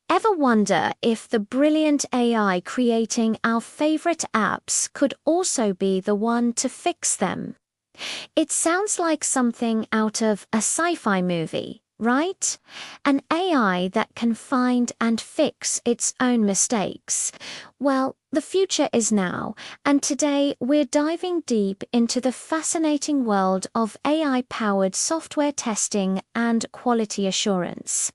Ever wonder if the brilliant AI creating our favorite apps could also be the one to fix them? It sounds like something out of a sci-fi movie, right? An AI that can find and fix its own mistakes. Well, the future is now, and today we're diving deep into the fascinating world of AI-powered software testing and quality assurance.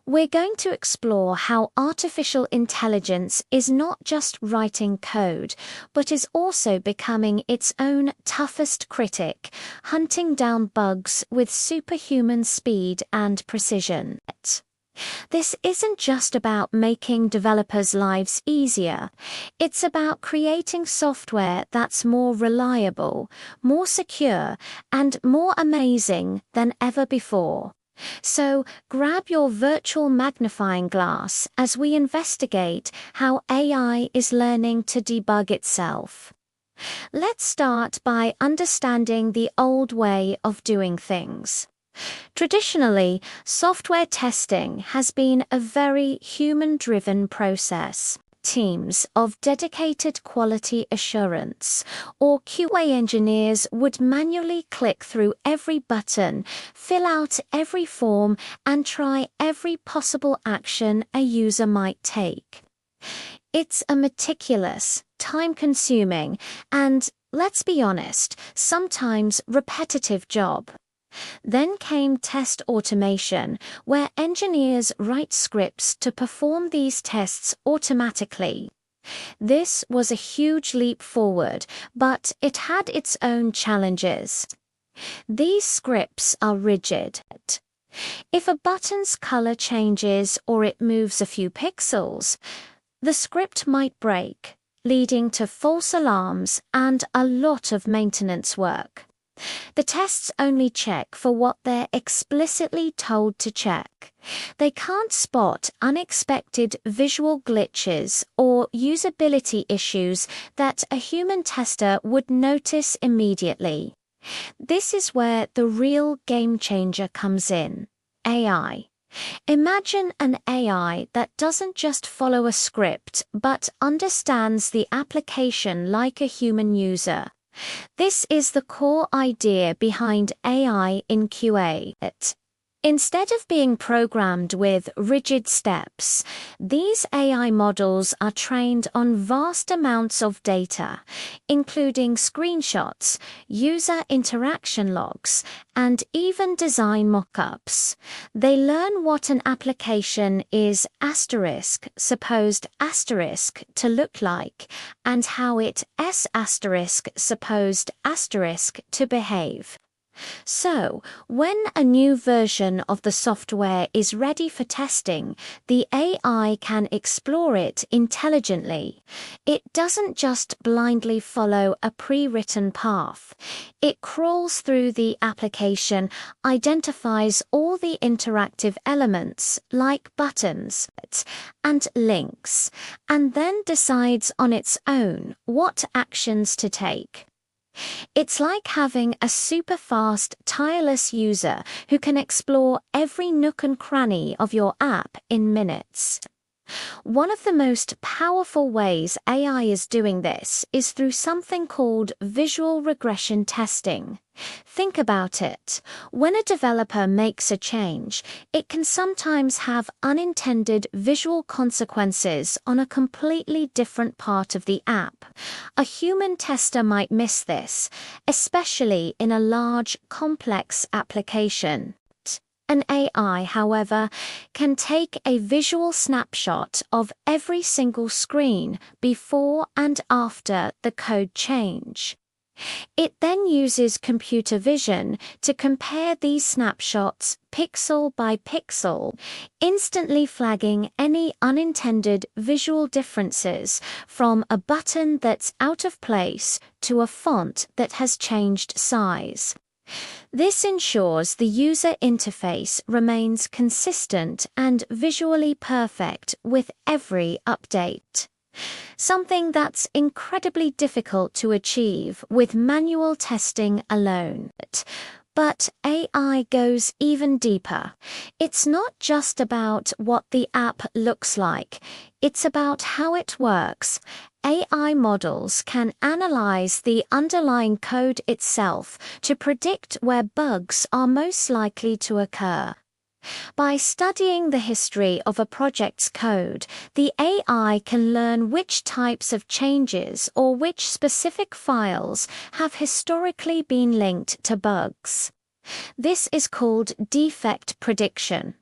We're going to explore how artificial intelligence is not just writing code, but is also becoming its own toughest critic, hunting down bugs with superhuman speed and precision. This isn't just about making developers' lives easier, it's about creating software that's more reliable, more secure, and more amazing than ever before. So grab your virtual magnifying glass as we investigate how AI is learning to debug itself. Let's start by understanding the old way of doing things. Traditionally, software testing has been a very human-driven process. Teams of dedicated quality assurance, or QA engineers, would manually click through every button, fill out every form, and try every possible action a user might take. It's a meticulous, time-consuming, and, let's be honest, sometimes repetitive job. Then came test automation, where engineers write scripts to perform these tests automatically. This was a huge leap forward, but it had its own challenges. These scripts are rigid. If a button's color changes or it moves a few pixels, the script might break, leading to false alarms and a lot of maintenance work. The tests only check for what they're explicitly told to check. They can't spot unexpected visual glitches or usability issues that a human tester would notice immediately. This is where the real game changer comes in: AI. Imagine an AI that doesn't just follow a script but understands the application like a human user. This is the core idea behind AI in QA. Instead of being programmed with rigid steps, these AI models are trained on vast amounts of data, including screenshots, user interaction logs, and even design mockups. They learn what an application is supposed to look like, and how it supposed to behave. So, when a new version of the software is ready for testing, the AI can explore it intelligently. It doesn't just blindly follow a pre-written path. It crawls through the application, identifies all the interactive elements, like buttons and links, and then decides on its own what actions to take. It's like having a super-fast, tireless user who can explore every nook and cranny of your app in minutes. One of the most powerful ways AI is doing this is through something called visual regression testing. Think about it. When a developer makes a change, it can sometimes have unintended visual consequences on a completely different part of the app. A human tester might miss this, especially in a large, complex application. An AI, however, can take a visual snapshot of every single screen before and after the code change. It then uses computer vision to compare these snapshots pixel by pixel, instantly flagging any unintended visual differences, from a button that's out of place to a font that has changed size. This ensures the user interface remains consistent and visually perfect with every update. Something that's incredibly difficult to achieve with manual testing alone. But AI goes even deeper. It's not just about what the app looks like, it's about how it works. AI models can analyze the underlying code itself to predict where bugs are most likely to occur. By studying the history of a project's code, the AI can learn which types of changes or which specific files have historically been linked to bugs. This is called defect prediction.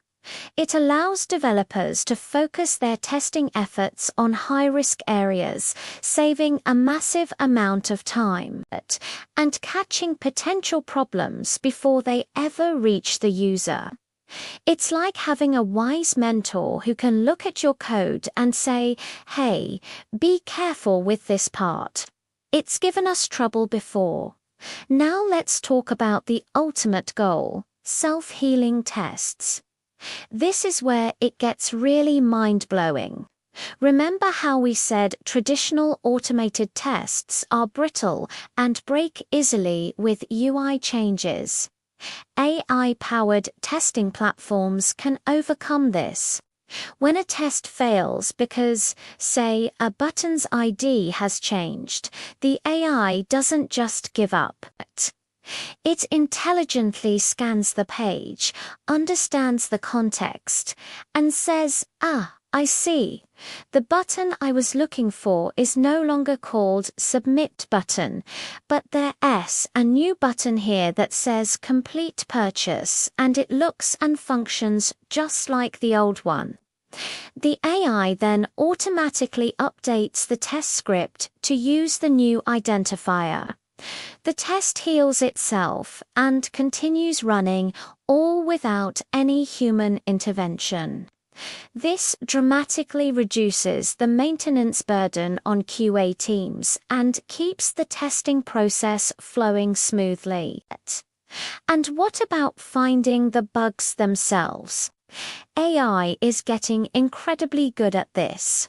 It allows developers to focus their testing efforts on high-risk areas, saving a massive amount of time and catching potential problems before they ever reach the user. It's like having a wise mentor who can look at your code and say, "Hey, be careful with this part. It's given us trouble before." Now let's talk about the ultimate goal, self-healing tests. This is where it gets really mind-blowing. Remember how we said traditional automated tests are brittle and break easily with UI changes? AI-powered testing platforms can overcome this. When a test fails because, say, a button's ID has changed, the AI doesn't just give up. It intelligently scans the page, understands the context, and says, I see. The button I was looking for is no longer called Submit button, but there's a new button here that says Complete Purchase, and it looks and functions just like the old one. The AI then automatically updates the test script to use the new identifier. The test heals itself and continues running, all without any human intervention. This dramatically reduces the maintenance burden on QA teams and keeps the testing process flowing smoothly. And what about finding the bugs themselves? AI is getting incredibly good at this.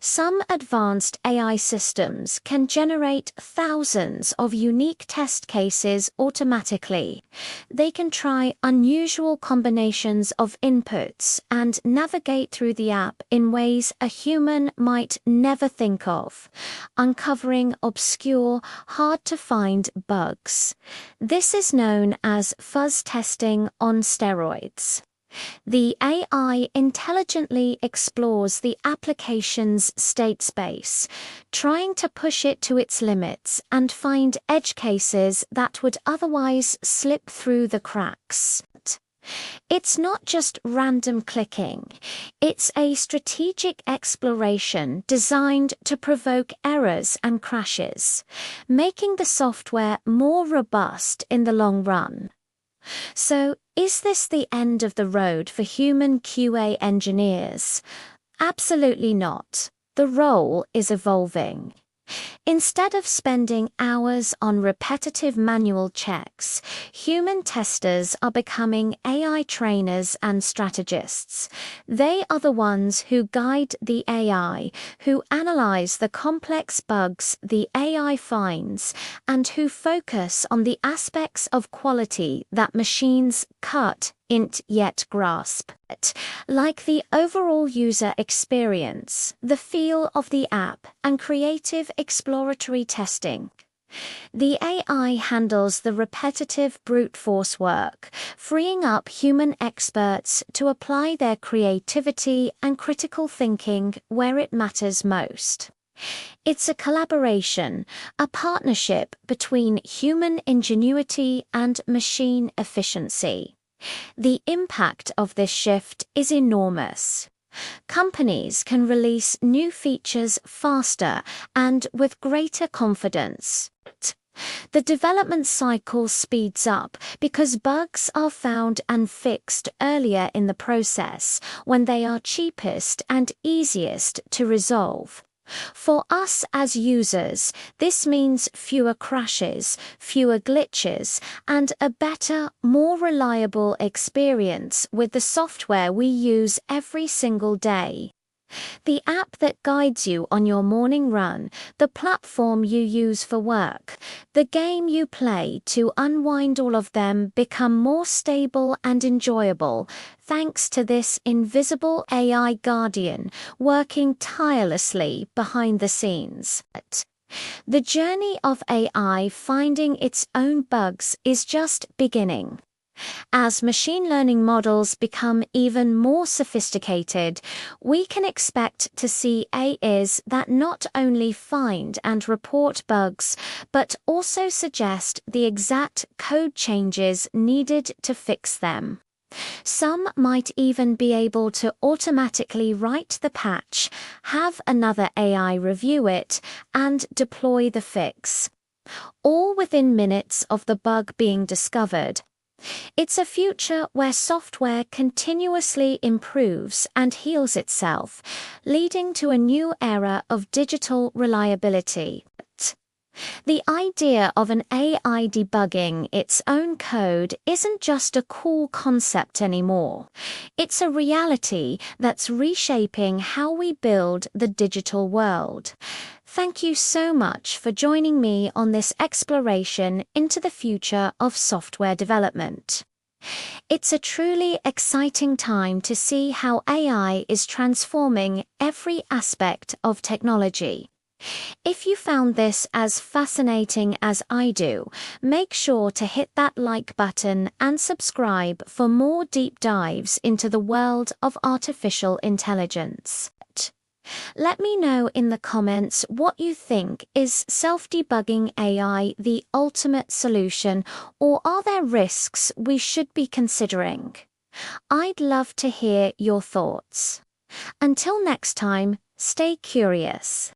Some advanced AI systems can generate thousands of unique test cases automatically. They can try unusual combinations of inputs and navigate through the app in ways a human might never think of, uncovering obscure, hard-to-find bugs. This is known as fuzz testing on steroids. The AI intelligently explores the application's state space, trying to push it to its limits and find edge cases that would otherwise slip through the cracks. It's not just random clicking, it's a strategic exploration designed to provoke errors and crashes, making the software more robust in the long run. So, is this the end of the road for human QA engineers? Absolutely not. The role is evolving. Instead of spending hours on repetitive manual checks, human testers are becoming AI trainers and strategists. They are the ones who guide the AI, who analyze the complex bugs the AI finds, and who focus on the aspects of quality that machines can't yet grasp. Like the overall user experience, the feel of the app, and creative exploratory testing. The AI handles the repetitive brute force work, freeing up human experts to apply their creativity and critical thinking where it matters most. It's a collaboration, a partnership between human ingenuity and machine efficiency. The impact of this shift is enormous. Companies can release new features faster and with greater confidence. The development cycle speeds up because bugs are found and fixed earlier in the process when they are cheapest and easiest to resolve. For us as users, this means fewer crashes, fewer glitches, and a better, more reliable experience with the software we use every single day. The app that guides you on your morning run, the platform you use for work, the game you play to unwind, all of them become more stable and enjoyable thanks to this invisible AI guardian working tirelessly behind the scenes. The journey of AI finding its own bugs is just beginning. As machine learning models become even more sophisticated, we can expect to see AIs that not only find and report bugs, but also suggest the exact code changes needed to fix them. Some might even be able to automatically write the patch, have another AI review it, and deploy the fix. All within minutes of the bug being discovered. It's a future where software continuously improves and heals itself, leading to a new era of digital reliability. The idea of an AI debugging its own code isn't just a cool concept anymore. It's a reality that's reshaping how we build the digital world. Thank you so much for joining me on this exploration into the future of software development. It's a truly exciting time to see how AI is transforming every aspect of technology. If you found this as fascinating as I do, make sure to hit that like button and subscribe for more deep dives into the world of artificial intelligence. Let me know in the comments what you think. Is self-debugging AI the ultimate solution, or are there risks we should be considering? I'd love to hear your thoughts. Until next time, stay curious.